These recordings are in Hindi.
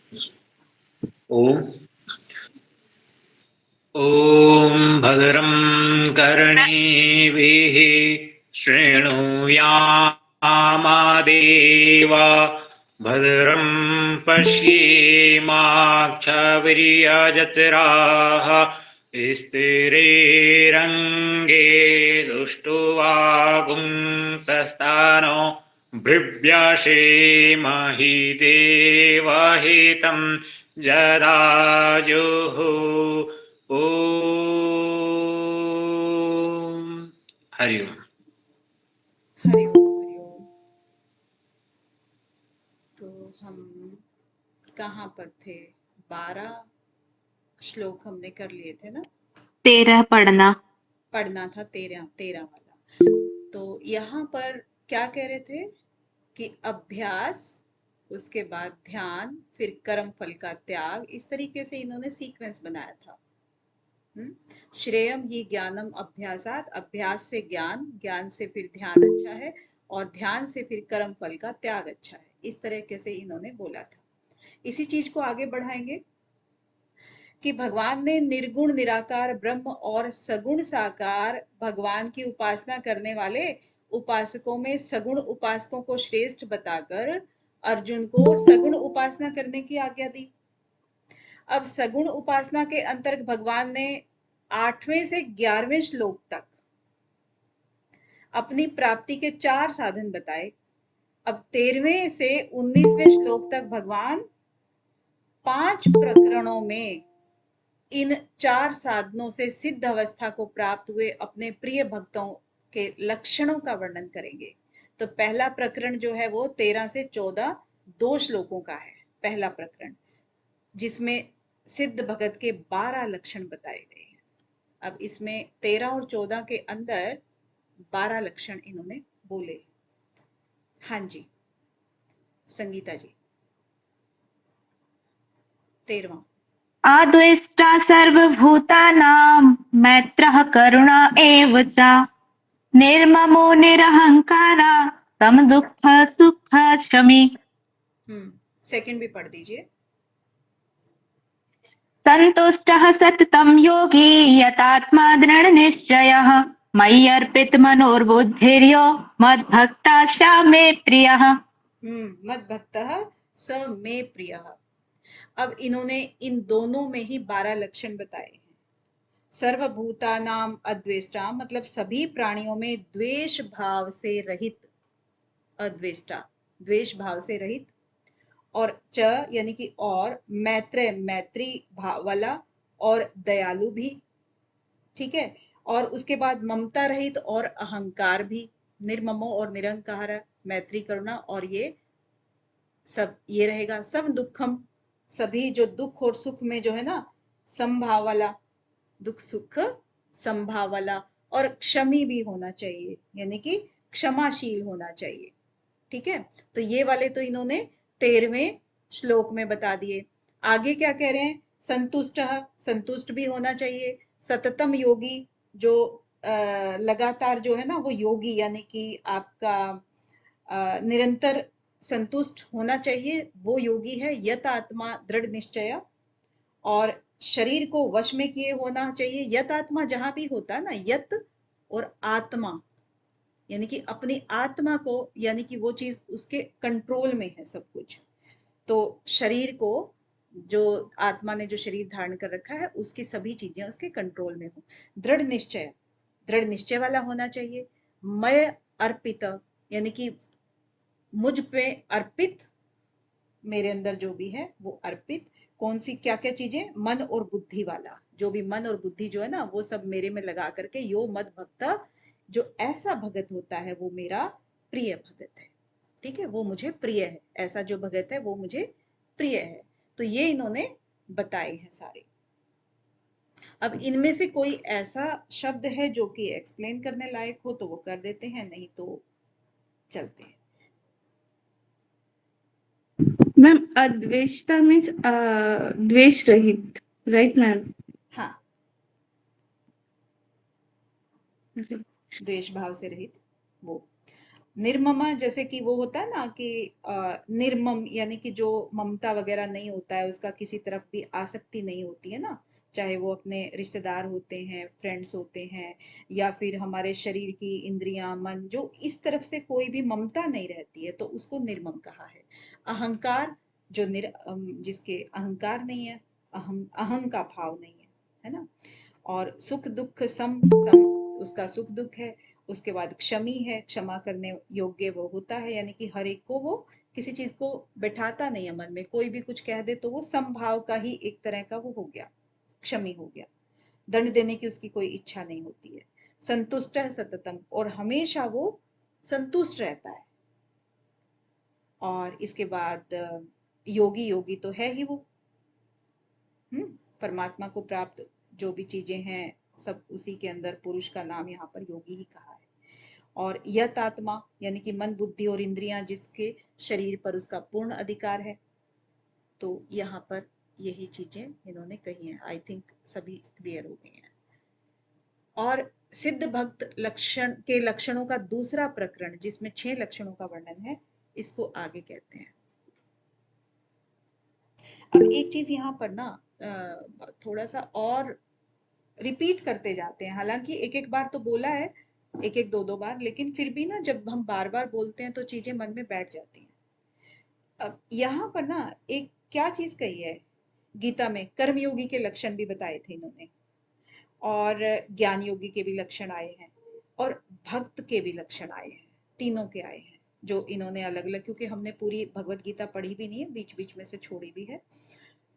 ओम ॐ भद्रं कर्णेभिः शृणुयामादेवा भद्रं पश्येमाक्षभिर्यजत्राः स्थिरैरङ्गे दुष्टुवागुंसस्तानो भृभ्यशेमहि देवहितं जदायुः। ओम हरिओम। हरिओम। तो हम कहाँ पर थे? 12 श्लोक हमने कर लिए थे ना। 13 पढ़ना था 13 वाला। तो यहाँ पर क्या कह रहे थे कि अभ्यास, उसके बाद ध्यान, फिर कर्म फल का त्याग, इस तरीके से इन्होंने सीक्वेंस बनाया था। श्रेयम ही ज्ञानम अभ्यासात, अभ्यास से ज्ञान, ज्ञान से फिर ध्यान अच्छा है, और ध्यान से फिर कर्म फल का त्याग अच्छा है। इस तरीके से इन्होंने बोला था। इसी चीज को आगे बढ़ाएंगे कि भगवान ने निर्गुण निराकार ब्रह्म और सगुण साकार भगवान की उपासना करने वाले उपासकों में सगुण उपासकों को श्रेष्ठ बताकर अर्जुन को सगुण उपासना करने की आज्ञा दी। अब सगुण उपासना के अंतर्गत भगवान ने 8वें से 11वें श्लोक तक अपनी प्राप्ति के 4 साधन बताए। अब 13वें से 19वें श्लोक तक भगवान 5 प्रकरणों में इन 4 साधनों से सिद्ध अवस्था को प्राप्त हुए अपने प्रिय भक्तों के लक्षणों का वर्णन करेंगे। तो पहला प्रकरण जो है वो 13 से 14 2 श्लोकों का है, पहला प्रकरण, जिसमें सिद्ध भगत के 12 लक्षण बताए गए हैं। अब इसमें 13 और 14 के अंदर 12 लक्षण इन्होंने बोले। हाँ जी संगीता जी। 13वां, अद्वेष्टा सर्वभूतानां मैत्रः करुण एव च निर्ममो निरहंकारा समदुःख सुख शमी। सेकंड भी पढ़ दीजिए। संतुष्टः सततं योगी यतात्मा दृढनिश्चयः मयि अर्पित मनोर्बुद्धिर्यो मद्भक्ता स मे प्रियः। मद्भक्तः स मे प्रियः। अब इन्होंने इन दोनों में ही 12 लक्षण बताए हैं। सर्वभूतानाम अद्वेष्टा मतलब सभी प्राणियों में द्वेष भाव से रहित, अद्वेष्टा द्वेष भाव से रहित, और च यानी कि और, मैत्र मैत्री भाव वाला, और दयालु भी, ठीक है। और उसके बाद ममता रहित और अहंकार भी, निर्ममो और निरंकार, मैत्री करुणा, और ये सब ये रहेगा। सम दुखम, सभी जो दुख और सुख में जो है ना, समभाव वाला, दुख सुख समभाव वाला, और क्षमी भी होना चाहिए, यानी कि क्षमाशील होना चाहिए, ठीक है। तो ये वाले तो इन्होंने 13वें श्लोक में बता दिए। आगे क्या कह रहे हैं? संतुष्ट, संतुष्ट भी होना चाहिए। सततम योगी, जो लगातार जो है ना वो योगी, यानी कि आपका निरंतर संतुष्ट होना चाहिए, वो योगी है। यत आत्मा दृढ़ निश्चय, और शरीर को वश में किए होना चाहिए। यत आत्मा जहां भी होता है ना, यत और आत्मा, यानी कि अपनी आत्मा को, यानी कि वो चीज उसके कंट्रोल में है सब कुछ। तो शरीर को, जो आत्मा ने जो शरीर धारण कर रखा है, उसकी सभी चीजें उसके कंट्रोल में हो। दृढ़ निश्चय, दृढ़ निश्चय वाला होना चाहिए। मैं अर्पित, यानी कि मुझ पे अर्पित, मेरे अंदर जो भी है वो अर्पित। कौन सी क्या क्या चीजें? मन और बुद्धि वाला, जो भी मन और बुद्धि जो है ना वो सब मेरे में लगा करके, यो मद भक्ता, जो ऐसा भगत होता है वो मेरा प्रिय भगत है, ठीक है, वो मुझे प्रिय है। ऐसा जो भगत है वो मुझे प्रिय है। तो ये इन्होंने बताए हैं सारे। अब इनमें से कोई ऐसा शब्द है जो कि एक्सप्लेन करने लायक हो तो वो कर देते हैं, नहीं तो चलते हैं। मैम अद्वेष्टा मीन्स द्वेष रहित, राइट मैम? हाँ, द्वेष भाव से रहित वो। निर्ममा जैसे कि वो होता है ना कि निर्मम यानी कि जो ममता वगैरह नहीं होता है, उसका किसी तरफ भी आसक्ति नहीं होती है ना, चाहे वो अपने रिश्तेदार होते हैं, फ्रेंड्स होते हैं, या फिर हमारे शरीर की इंद्रियां, मन, जो इस तरफ से कोई भी ममता नहीं रहती है, तो उसको निर्मम कहा है। अहंकार जो जिसके अहंकार नहीं है, अहं का भाव नहीं है ना। और सुख दुख सम सम, उसका सुख दुख है। उसके बाद क्षमी है, क्षमा करने योग्य वो होता है, यानी कि हर एक को वो किसी चीज को बैठाता नहीं है मन में, कोई भी कुछ कह दे तो वो समभाव का ही एक तरह का वो हो गया, क्षमी हो गया। दंड देने की उसकी कोई इच्छा नहीं होती है। संतुष्ट है सततम, और हमेशा वो संतुष्ट रहता है। और इसके बाद योगी, योगी तो है ही वो, परमात्मा को प्राप्त जो भी चीजें हैं सब उसी के अंदर, पुरुष का नाम यहाँ पर योगी ही कहा है। और यत आत्मा यानी कि मन, बुद्धि और इंद्रियां जिसके शरीर पर उसका पूर्ण अधिकार है। तो यहाँ पर यही चीजें इन्होंने कही हैं। आई थिंक सभी क्लियर हो गई हैं। और सिद्ध भक्त लक्षण के लक्षणों का दूसरा प्रकरण, जिसमें 6 लक्षणों का वर्णन है, इसको आगे कहते हैं। अब एक चीज यहाँ पर ना थोड़ा सा और रिपीट करते जाते हैं, हालांकि एक एक बार तो बोला है, एक एक दो बार, लेकिन फिर भी ना जब हम बार बार बोलते हैं तो चीजें मन में बैठ जाती हैं। अब यहाँ पर ना एक क्या चीज कही है गीता में, कर्मयोगी के लक्षण भी बताए थे इन्होंने, और ज्ञान योगी के भी लक्षण आए हैं, और भक्त के भी लक्षण आए हैं, तीनों के आए हैं, जो इन्होंने अलग अलग, क्योंकि हमने पूरी भगवत गीता पढ़ी भी नहीं है, बीच बीच में से छोड़ी भी है।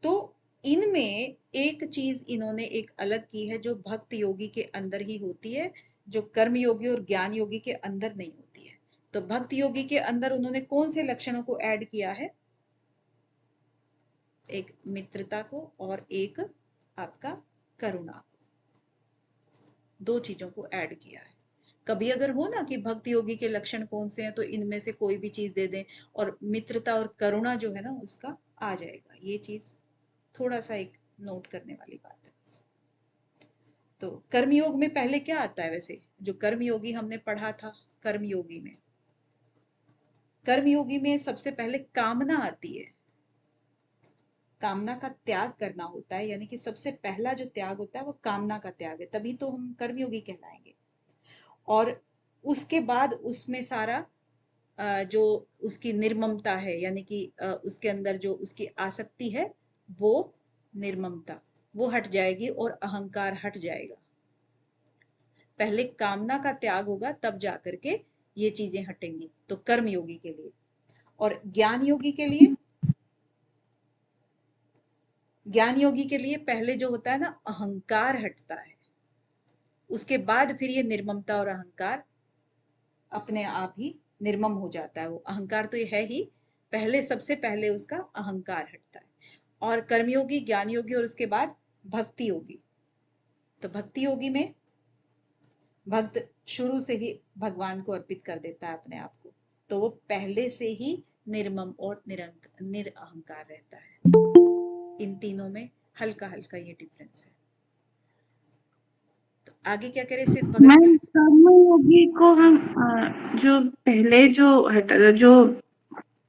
तो इनमें एक चीज इन्होंने एक अलग की है, जो भक्त योगी के अंदर ही होती है, जो कर्म योगी और ज्ञान योगी के अंदर नहीं होती है। तो भक्त योगी के अंदर उन्होंने कौन से लक्षणों को ऐड किया है? एक मित्रता को और एक आपका करुणा को, दो चीजों को ऐड किया है। कभी अगर हो ना कि भक्त योगी के लक्षण कौन से हैं, तो इनमें से कोई भी चीज दे दें, और मित्रता और करुणा जो है ना उसका आ जाएगा। ये चीज थोड़ा सा एक नोट करने वाली बात है। तो कर्मयोग में पहले क्या आता है? वैसे जो कर्मयोगी हमने पढ़ा था, कर्मयोगी में सबसे पहले कामना आती है, कामना का त्याग करना होता है, यानी कि सबसे पहला जो त्याग होता है वो कामना का त्याग है, तभी तो हम कर्मयोगी कहलाएंगे। और उसके बाद उसमें सारा जो उसकी निर्ममता है, यानी कि उसके अंदर जो उसकी आसक्ति है, वो निर्ममता वो हट जाएगी और अहंकार हट जाएगा। पहले कामना का त्याग होगा, तब जाकर के ये चीजें हटेंगी। तो कर्म योगी के लिए। और ज्ञान योगी के लिए, पहले जो होता है ना, अहंकार हटता है, उसके बाद फिर ये निर्ममता और अहंकार अपने आप ही निर्मम हो जाता है। वो अहंकार तो ये है ही, पहले सबसे पहले उसका अहंकार हटता है। और कर्मयोगी, ज्ञान योगी, और उसके बाद भक्ति योगी। तो भक्ति योगी में भक्त शुरू से ही भगवान को अर्पित कर देता है अपने आप को, तो वो पहले से ही निर्मम और निरअहंकार रहता है। इन तीनों में हल्का हल्का ये डिफरेंस है। तो आगे क्या करें सिद्ध भगत? मैम, कर्मयोगी को हम जो पहले जो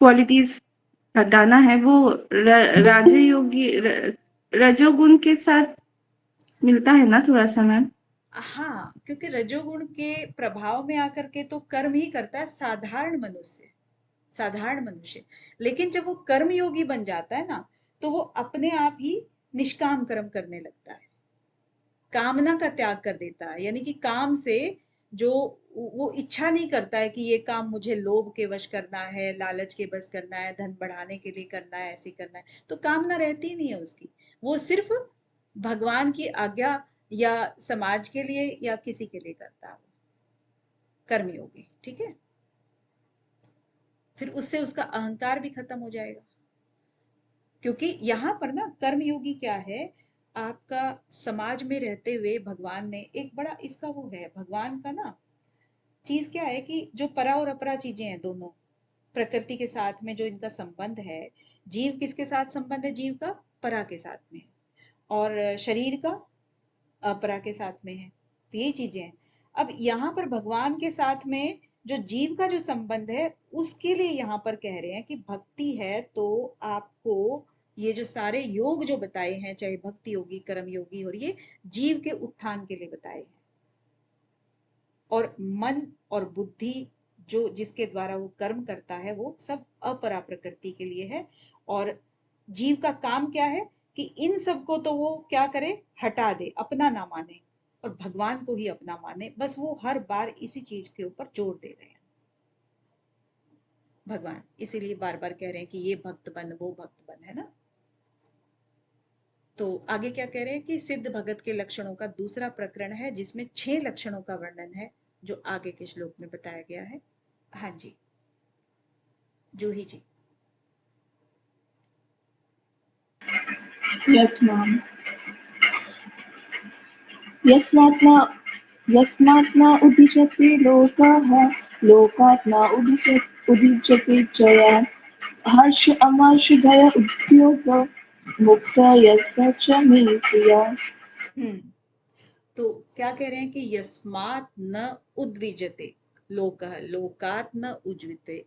क्वालिटीज हटाना है वो राजयोगी रजोगुण के साथ मिलता है ना थोड़ा सा मैम? हाँ, क्योंकि रजोगुण के प्रभाव में आकर के तो कर्म ही करता है साधारण मनुष्य। लेकिन जब वो कर्म योगी बन जाता है ना, तो वो अपने आप ही निष्काम कर्म करने लगता है, कामना का त्याग कर देता है। यानी कि काम से जो वो इच्छा नहीं करता है कि ये काम मुझे लोभ के वश करना है, लालच के बस करना है, धन बढ़ाने के लिए करना है, ऐसे करना है, तो कामना रहती नहीं है उसकी। वो सिर्फ भगवान की आज्ञा या समाज के लिए या किसी के लिए करता है, कर्मयोगी। ठीक है, फिर उससे उसका अहंकार भी खत्म हो जाएगा। क्योंकि यहाँ पर ना कर्मयोगी क्या है, आपका समाज में रहते हुए भगवान ने एक बड़ा इसका वो है, भगवान का ना चीज क्या है कि जो परा और अपरा चीजें हैं दोनों, प्रकृति के साथ में जो इनका संबंध है, जीव किसके साथ संबंध है? जीव का परा के साथ में है, और शरीर का अपरा के साथ में है। तो ये चीजें हैं। अब यहाँ पर भगवान के साथ में जो जीव का जो संबंध है उसके लिए यहाँ पर कह रहे हैं कि भक्ति है तो आपको ये जो सारे योग जो बताए हैं, चाहे भक्ति योगी, कर्म योगी, और ये जीव के उत्थान के लिए बताए हैं। और मन और बुद्धि जो जिसके द्वारा वो कर्म करता है वो सब अपरा प्रकृति के लिए है। और जीव का काम क्या है कि इन सबको तो वो क्या करे, हटा दे, अपना ना माने और भगवान को ही अपना माने। बस वो हर बार इसी चीज के ऊपर जोर दे रहे हैं भगवान, इसीलिए बार बार कह रहे हैं कि ये भक्त बन, वो भक्त बन, है ना। तो आगे क्या कह रहे हैं कि सिद्ध भगत के लक्षणों का दूसरा प्रकरण है जिसमें 6 लक्षणों का वर्णन है जो आगे के श्लोक में बताया गया है। हाँ जी, जूही जी। Yes, ma'am. यस्मात् न उदिचते लोकः लोकात् न उदिचते च यः हर्ष अमर्ष भय उद्योग मुक्त यस्य च मे प्रियः। तो क्या कह रहे हैं कि यस्मात् न उद्विजते लोकः लोकात् न उज्विते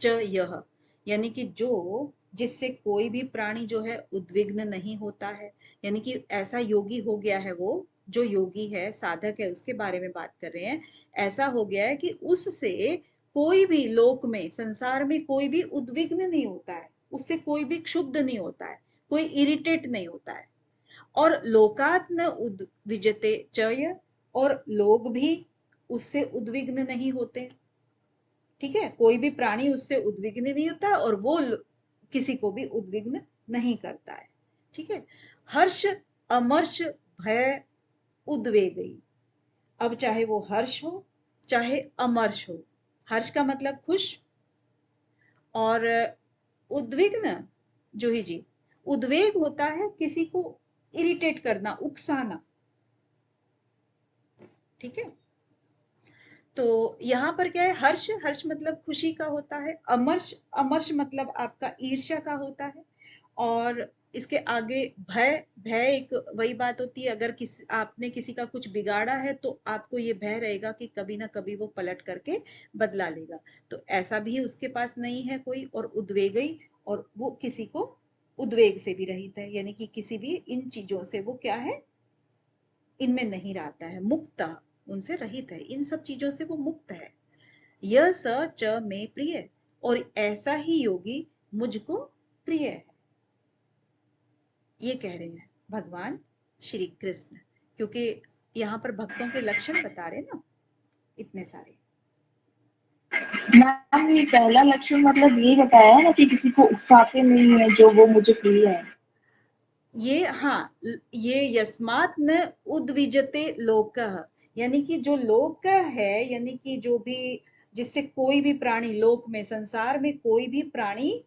च यः, यानी कि जो जिससे कोई भी प्राणी जो है उद्विग्न नहीं होता है, यानी कि ऐसा योगी हो गया है, वो जो योगी है, साधक है, उसके बारे में बात कर रहे हैं। ऐसा हो गया है कि उससे कोई भी लोक में, संसार में कोई भी उद्विग्न नहीं होता है, उससे कोई भी क्षुब्ध नहीं होता है, कोई इरिटेट नहीं होता है। और लोकात् न उद्विजते च, और लोग भी उससे उद्विग्न नहीं होते। ठीक है, कोई भी प्राणी उससे उद्विग्न नहीं होता और वो किसी को भी उद्विग्न नहीं करता है। ठीक है, हर्ष अमर्ष भय उद्वेगी, अब चाहे वो हर्ष हो चाहे अमर्ष हो। हर्ष का मतलब खुश, और उद्विग्न जूही जी, उद्वेग होता है किसी को इरिटेट करना, उकसाना। ठीक है, तो यहाँ पर क्या है, हर्ष, हर्ष मतलब खुशी का होता है, अमर्ष, अमर्ष मतलब आपका ईर्ष्या का होता है। और इसके आगे भय, भय एक वही बात होती है, अगर आपने किसी का कुछ बिगाड़ा है तो आपको ये भय रहेगा कि कभी ना कभी वो पलट करके बदला लेगा। तो ऐसा भी उसके पास नहीं है कोई। और उद्वेगी, और वो किसी को उद्वेग से भी रहित है, यानी कि किसी भी इन चीजों से वो क्या है, इनमें नहीं रहता है, मुक्त, उनसे रहित है, इन सब चीजों से वो मुक्त है। यह स च में प्रिय, और ऐसा ही योगी मुझको प्रिय है, ये कह रहे हैं भगवान श्री कृष्ण। क्योंकि यहाँ पर भक्तों के लक्षण बता रहे ना इतने सारे। मैम ये पहला लक्षण मतलब ये बताया है ना कि किसी को उकसाते नहीं है, जो वो मुझे प्रिय है। ये हाँ, ये यस्मात् न उद्विजते लोकः, यानी कि जो लोक है, यानी कि जो भी, जिससे कोई भी प्राणी लोक में, संसार में कोई भी प्राणी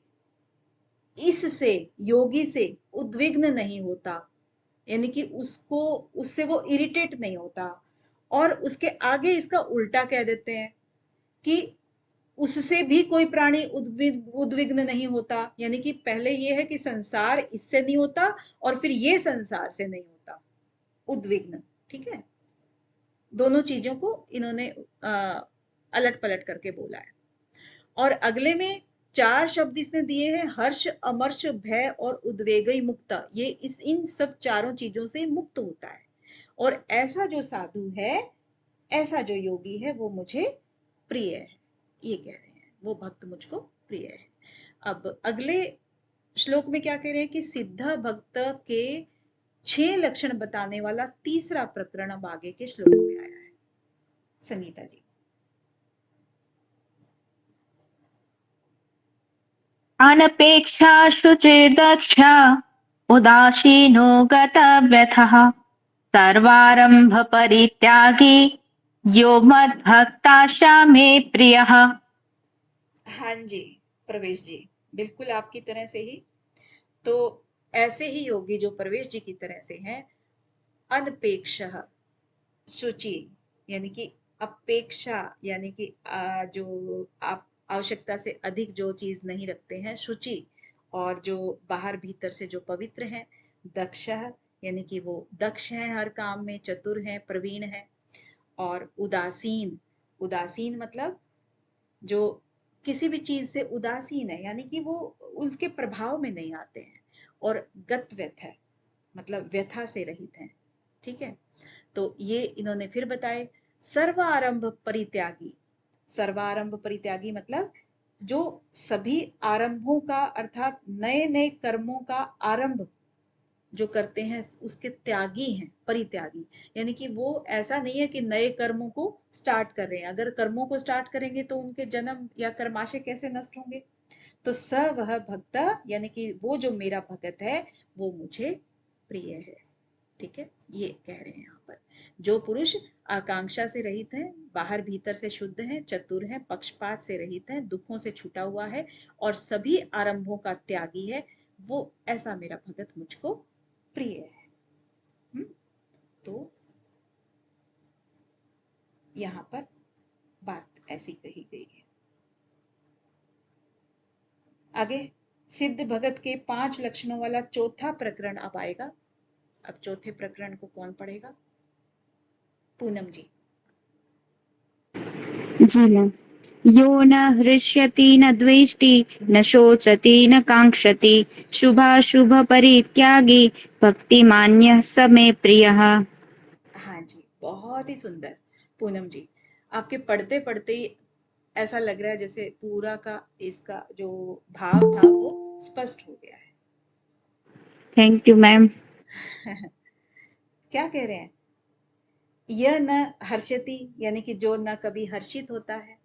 इससे, योगी से उद्विग्न नहीं होता, यानी कि उसको, उससे वो इरिटेट नहीं होता। और उसके आगे इसका उल्टा कह देते हैं कि उससे भी कोई प्राणी उद्विग्न नहीं होता, यानी कि पहले ये है कि संसार इससे नहीं होता, और फिर ये संसार से नहीं होता उद्विग्न। ठीक है, दोनों चीजों को इन्होंने अलट पलट करके बोला है। और अगले में 4 शब्द इसने दिए हैं, हर्ष अमर्ष भय और उद्वेगई मुक्त, ये इन सब चारों चीजों से मुक्त होता है। और ऐसा जो साधु है, ऐसा जो योगी है, वो मुझे प्रिय है, ये कह रहे हैं, वो भक्त मुझको प्रिय है। अब अगले श्लोक में क्या कह रहे हैं कि सिद्ध भक्त के 6 लक्षण बताने वाला तीसरा प्रकरण अब आगे के श्लोक में आया है। संगीता जी। अनपेक्षा शुचिर्दक्षा उदासीनो गतव्यथः सर्वारंभ परित्यागी यो मद्भक्ताशा मे प्रियः। हाँ जी प्रवेश जी, बिल्कुल आपकी तरह से ही। तो ऐसे ही योगी जो प्रवेश जी की तरह से हैं, अनपेक्षः शुचि, यानी कि अपेक्षा, यानी कि जो आप आवश्यकता से अधिक जो चीज नहीं रखते हैं, शुचि, और जो बाहर भीतर से जो पवित्र हैं। दक्षः, यानी कि वो दक्ष हैं हर काम में, चतुर हैं, प्रवीण हैं। और उदासीन, उदासीन मतलब जो किसी भी चीज से उदासीन है, यानी कि वो उसके प्रभाव में नहीं आते हैं। और गतव्यथ है मतलब व्यथा से रहित है। ठीक है, तो ये इन्होंने फिर बताए। सर्वारंभ परित्यागी, सर्वारंभ परित्यागी मतलब जो सभी आरंभों का अर्थात नए नए कर्मों का आरंभ जो करते हैं उसके त्यागी हैं, परित्यागी। यानी कि वो ऐसा नहीं है कि नए कर्मों को स्टार्ट कर रहे हैं, अगर कर्मों को स्टार्ट करेंगे तो उनके जन्म या कर्माशय कैसे नष्ट होंगे। तो स वह भक्त यानी कि वो जो मेरा भगत है वो मुझे प्रिय है। ठीक है, ये कह रहे हैं यहाँ पर। जो पुरुष आकांक्षा से रहित है, बाहर भीतर से शुद्ध है, चतुर है, पक्षपात से रहित है, दुखों से छूटा हुआ है और सभी आरंभों का त्यागी है, वो ऐसा मेरा भगत मुझको प्रिय है। तो यहाँ पर बात ऐसी कही गई है। आगे सिद्ध भगत के 5 लक्षणों वाला चौथा प्रकरण अब आएगा। अब चौथे प्रकरण को कौन पढ़ेगा? पूनम जी। जी मैम। यो न हृष्यति न द्वेष्टि न शोचति न कांक्षति शुभाशुभ परित्यागी भक्तिमान्यः स मे प्रियः। हाँ जी, बहुत ही सुंदर। पूनम जी, आपके पढ़ते पढ़ते ही ऐसा लग रहा है जैसे पूरा का इसका जो भाव था वो स्पष्ट हो गया है। Thank you ma'am. क्या कह रहे हैं? यह न हर्षति यानी कि जो न कभी हर्षित होता है।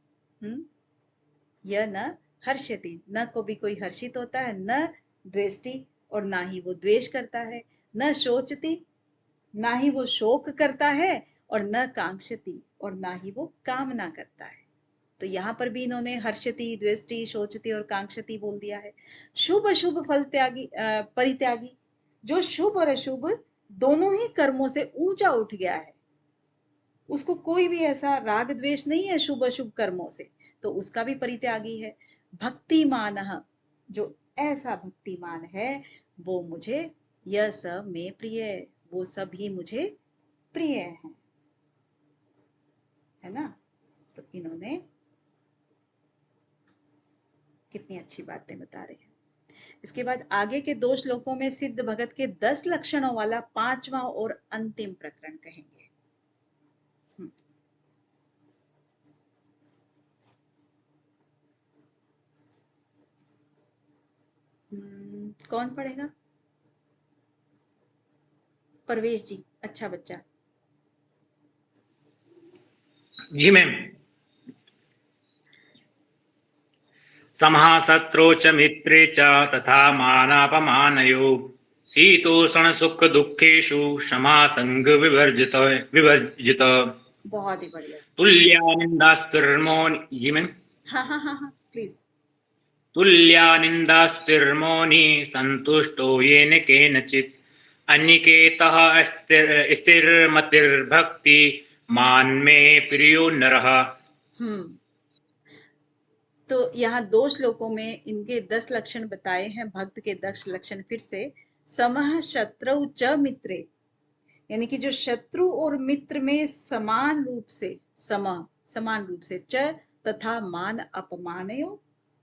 यह न हर्षति, न कभी कोई हर्षित होता है, न द्वेष्टि और ना ही वो द्वेष करता है, न शोचति ना ही वो शोक करता है और न कांक्षति और ना ही वो कामना करता है। तो यहाँ पर भी इन्होंने हर्षति, द्वेष्टि, शोचति और कांक्षति बोल दिया है। शुभ अशुभ फल त्यागी परित्यागी, जो शुभ और अशुभ दोनों ही कर्मों से ऊंचा उठ गया है, उसको कोई भी ऐसा राग द्वेष नहीं है शुभ अशुभ कर्मों से, तो उसका भी परित्यागी है। भक्तिमान, जो ऐसा भक्तिमान है वो मुझे, यह सब में प्रिय, वो सभी मुझे प्रिय है ना। तो इन्होंने कितनी अच्छी बातें बता रहे हैं। इसके बाद आगे के 2 श्लोकों में सिद्ध भगत के 10 लक्षणों वाला 5वां और अंतिम प्रकरण कहेंगे। कौन पढ़ेगा? परवेश जी, अच्छा बच्चा। जी मैम। समः शत्रौ च मित्रे च तथा मानापमानयो शीतोष्ण सुख दुखेषु क्षमा संग विवर्जित विवर्जित। बहुत ही बढ़िया। तुल्या निंदास्तुर्मौनि। जी मैम। हाँ हाँ हाँ हाँ, प्लीज। तुल्या निंदास्तुर्मौनि संतुष्टो येन केनचित् अनिकेतः स्थिरमतिर्भक्ति मान में प्रियो नरः। तो यहाँ 2 श्लोकों में इनके 10 लक्षण बताए हैं। भक्त के 10 लक्षण फिर से। समः शत्रौ च मित्रे, यानी कि जो शत्रु और मित्र में समान रूप से, समान रूप से, च तथा मान अपमानयो,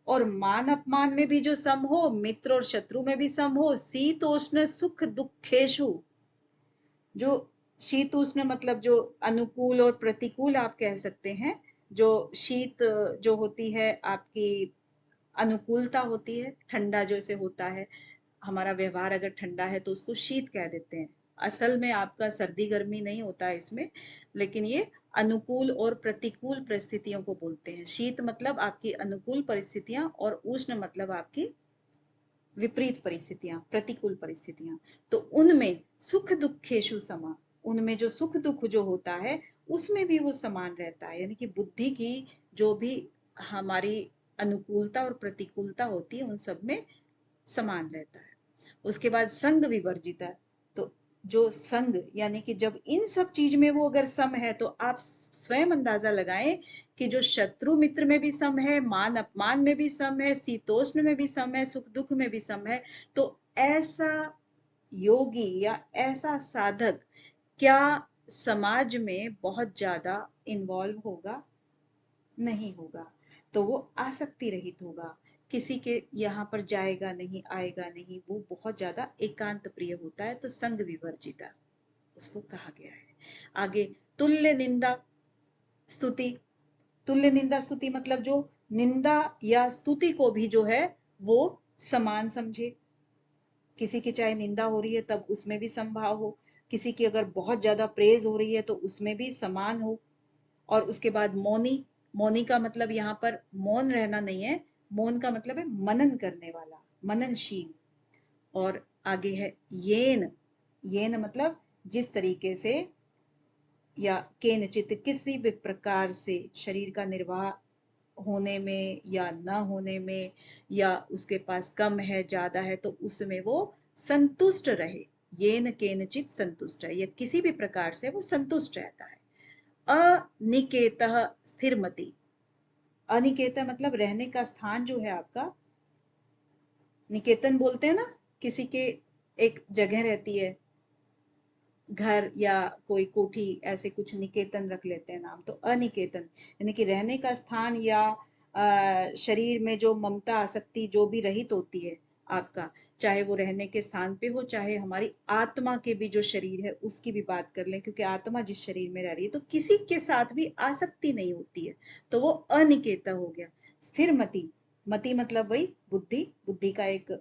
और मान अपमान में भी जो सम हो, मित्र और शत्रु में भी सम हो। शीतोष्ण सुख दुखेषु, जो शीत उष्ण मतलब जो अनुकूल और प्रतिकूल आप कह सकते हैं। जो शीत जो होती है आपकी अनुकूलता होती है, ठंडा जैसे होता है, हमारा व्यवहार अगर ठंडा है तो उसको शीत कह देते हैं। असल में आपका सर्दी गर्मी नहीं होता है इसमें, लेकिन ये अनुकूल और प्रतिकूल परिस्थितियों को बोलते हैं। शीत मतलब आपकी अनुकूल परिस्थितियां और उष्ण मतलब आपकी विपरीत परिस्थितियां, प्रतिकूल परिस्थितियां। तो उनमें सुख दुखेशु समा, उनमें जो सुख दुख जो होता है उसमें भी वो समान रहता है। यानी कि बुद्धि की जो भी हमारी अनुकूलता और प्रतिकूलता होती है उन सब में समान रहता है। उसके बाद संग विवर्जित है, तो जो संग यानी कि जब इन सब चीज में वो अगर सम है तो आप स्वयं अंदाजा लगाएं कि जो शत्रु मित्र में भी सम है, मान अपमान में भी सम है, शीतोष्ण में भी सम है, सुख दुख में भी सम है, तो ऐसा योगी या ऐसा साधक क्या समाज में बहुत ज्यादा इन्वॉल्व होगा? नहीं होगा, तो वो आसक्ति रहित होगा, किसी के यहाँ पर जाएगा नहीं, आएगा नहीं, वो बहुत ज्यादा एकांत प्रिय होता है, तो संग विवर्जिता उसको कहा गया है। आगे तुल्य निंदा स्तुति। तुल्य निंदा स्तुति मतलब जो निंदा या स्तुति को भी जो है वो समान समझे। किसी की चाहे निंदा हो रही है तब उसमें भी समभाव हो, किसी की अगर बहुत ज्यादा प्रेज हो रही है तो उसमें भी समान हो। और उसके बाद मौनी। मौनी का मतलब यहाँ पर मौन रहना नहीं है, मौन का मतलब है मनन करने वाला, मननशील। और आगे है येन। येन मतलब जिस तरीके से या केनचित किसी भी प्रकार से शरीर का निर्वाह होने में या न होने में, या उसके पास कम है ज्यादा है तो उसमें वो संतुष्ट रहे। येन केनचित संतुष्ट है, या किसी भी प्रकार से वो संतुष्ट रहता है। अनिकेतः स्थिरमति। अनिकेत मतलब रहने का स्थान जो है आपका, निकेतन बोलते हैं ना, किसी के एक जगह रहती है, घर या कोई कोठी, ऐसे कुछ निकेतन रख लेते हैं नाम। तो अनिकेतन यानी कि रहने का स्थान, या शरीर में जो ममता आसक्ति जो भी रहित होती है आपका, चाहे वो रहने के स्थान पे हो, चाहे हमारी आत्मा के भी जो शरीर है उसकी भी बात कर लें, क्योंकि आत्मा जिस शरीर में रह रही है तो किसी के साथ भी आसक्ति नहीं होती है, तो वो अनिकेत हो गया। स्थिर मति। मति मतलब वही बुद्धि, बुद्धि का एक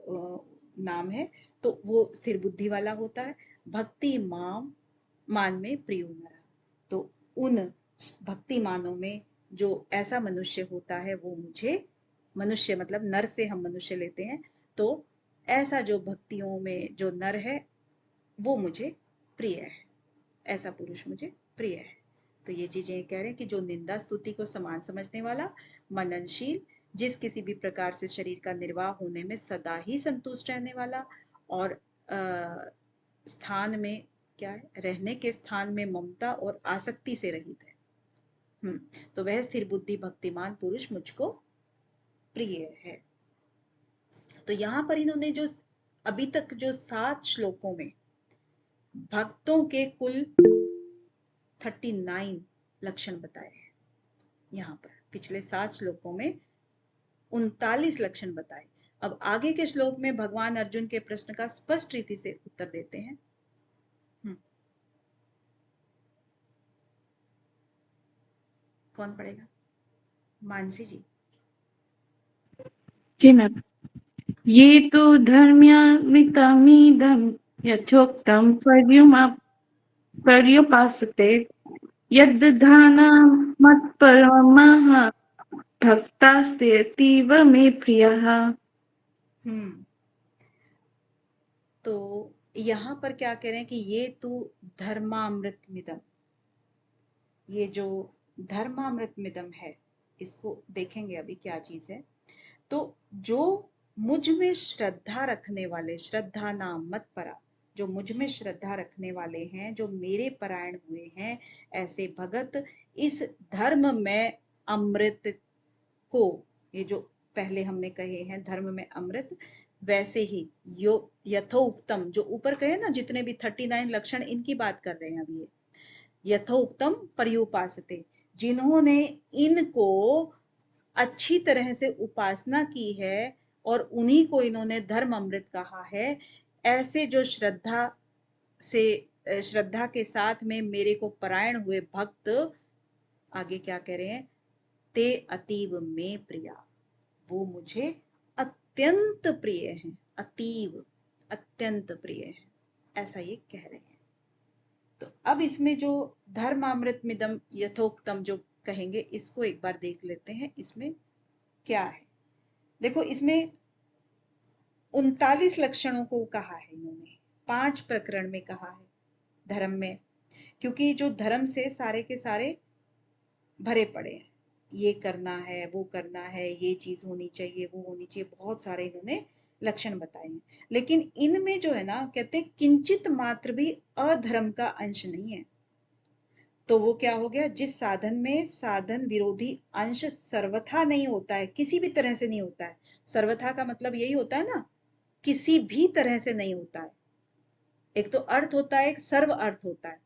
नाम है, तो वो स्थिर बुद्धि वाला होता है। भक्ति मान में प्रिय नर। तो उन भक्तिमानों में जो ऐसा मनुष्य होता है वो मुझे, मनुष्य मतलब नर से हम मनुष्य लेते हैं, तो ऐसा जो भक्तियों में जो नर है वो मुझे प्रिय है, ऐसा पुरुष मुझे प्रिय है। तो ये चीजें कह रहे हैं कि जो निंदा स्तुति को समान समझने वाला, मननशील, जिस किसी भी प्रकार से शरीर का निर्वाह होने में सदा ही संतुष्ट रहने वाला, और स्थान में क्या है, रहने के स्थान में ममता और आसक्ति से रहित है। तो वह स्थिर बुद्धि भक्तिमान पुरुष मुझको प्रिय है। तो यहां पर इन्होंने जो अभी तक जो 7 श्लोकों में भक्तों के कुल 39 लक्षण बताए हैं। यहाँ पर पिछले 7 श्लोकों में 39 लक्षण बताए। अब आगे के श्लोक में भगवान अर्जुन के प्रश्न का स्पष्ट रीति से उत्तर देते हैं। कौन पढ़ेगा? मानसी जी। जी मैम। ये तो धर्म्यमिदं यथोक्तं पर्युपासते यद्धानं मत्परमः भक्तास्तेऽतीव मे प्रियः। तो यहाँ पर क्या कह रहे हैं कि ये तो धर्मामृत मिदम, ये जो धर्मामृत मिदम है इसको देखेंगे अभी क्या चीज है। तो जो मुझ में श्रद्धा रखने वाले, श्रद्धा नाम मत परा, जो मुझ में श्रद्धा रखने वाले हैं, जो मेरे परायण हुए हैं, ऐसे भगत इस धर्म में अमृत को, ये जो पहले हमने कहे हैं धर्म में अमृत, वैसे ही यो यथोक्तम, जो ऊपर कहे ना जितने भी 39 लक्षण, इनकी बात कर रहे हैं अभी ये। यथोक्तम पर्युपासते, जिन्होंने इनको अच्छी तरह से उपासना की है और उन्हीं को इन्होंने धर्म अमृत कहा है, ऐसे जो श्रद्धा के साथ में मेरे को परायण हुए भक्त, आगे क्या कह रहे हैं, ते अतीव में प्रिया, वो मुझे अत्यंत प्रिय हैं, अतीव अत्यंत प्रिय हैं, ऐसा ये कह रहे हैं। तो अब इसमें जो धर्मामृत मिदम यथोक्तम जो कहेंगे, इसको एक बार देख लेते हैं इसमें क्या है। देखो इसमें 39 लक्षणों को कहा है इन्होंने, 5 प्रकरण में कहा है धर्म में, क्योंकि जो धर्म से सारे के सारे भरे पड़े हैं, ये करना है, वो करना है, ये चीज होनी चाहिए, वो होनी चाहिए, बहुत सारे इन्होंने लक्षण बताए हैं। लेकिन इनमें जो है ना, कहते हैं किंचित मात्र भी अधर्म का अंश नहीं है। तो वो क्या हो गया, जिस साधन में साधन विरोधी अंश सर्वथा नहीं होता है, किसी भी तरह से नहीं होता है। सर्वथा का मतलब यही होता है ना, किसी भी तरह से नहीं होता है। एक तो अर्थ होता है, एक सर्व अर्थ होता है।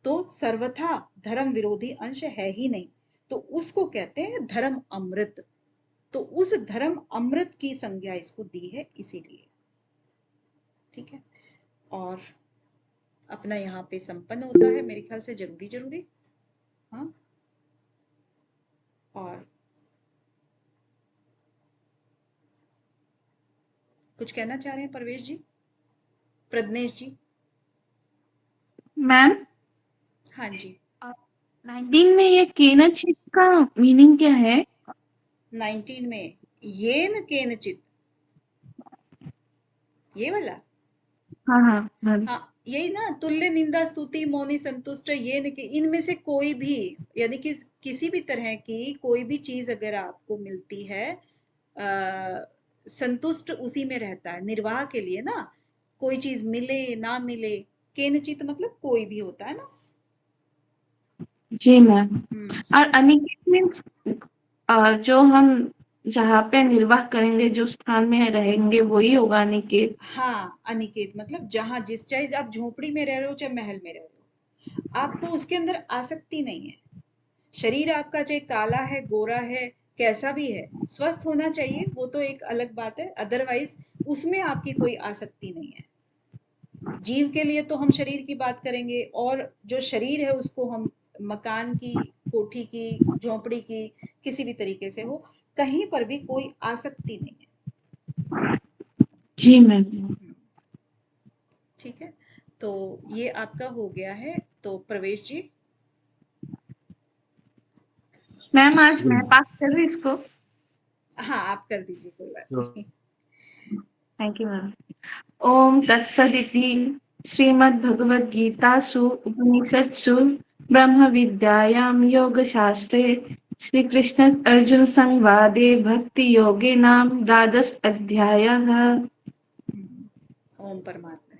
तो सर्वथा धर्म विरोधी अंश है ही नहीं। तो उसको कहते हैं धर्म अमृत। तो उस धर्म अमृत की संज्ञा इसको दी है इसीलिए। ठीक है, और अपना यहाँ पे संपन्न होता है मेरे ख्याल से जरूरी जरूरी। हाँ, और कुछ कहना चाह रहे हैं परवेश जी, प्रज्ञेश जी? मैम हाँ जी, 19 में ये केनचित का मीनिंग क्या है? 19 में येन केनचित, ये वाला। हाँ हाँ मैम। हाँ, यही ना, तुल्य निंदा स्तुति मौनी संतुष्ट, ये न कि इनमें से कोई भी, यानी कि किसी भी तरह की कोई भी चीज अगर आपको मिलती है, संतुष्ट उसी में रहता है निर्वाह के लिए ना, कोई चीज मिले ना मिले, केनचित मतलब कोई भी होता है ना। जी मैम। और अनिकेत मीन्स जो हम जहाँ पे निर्वाह करेंगे, जो स्थान में रहेंगे, वही होगा अनिकेत। हाँ, अनिकेत मतलब जहां जिस, चाहे आप झोपड़ी में रह रहे हो चाहे महल में रह रहे हो, आपको उसके अंदर आसक्ति नहीं है। शरीर आपका चाहे काला है गोरा है कैसा भी है, स्वस्थ होना चाहिए, वो तो एक अलग बात है, अदरवाइज उसमें आपकी कोई आसक्ति नहीं है। जीव के लिए तो हम शरीर की बात करेंगे, और जो शरीर है उसको हम मकान की, कोठी की, झोपड़ी की, किसी भी तरीके से हो, कहीं पर भी कोई आसक्ति नहीं है। जी मैम। ठीक है, तो ये आपका हो गया है। तो प्रवेश जी? मैम आज मैं पास कर रही इसको। हाँ, आप कर दीजिए, कोई बात नहीं। Thank you ma'am. ओम तत्सदिति श्रीमद्भगवद्गीतासु उपनिषत्सु ब्रह्म विद्यायां योगशास्त्रे श्रीकृष्ण अर्जुन संवादे भक्ति योगे नाम द्वादश अध्यायः। ओम परमात्मा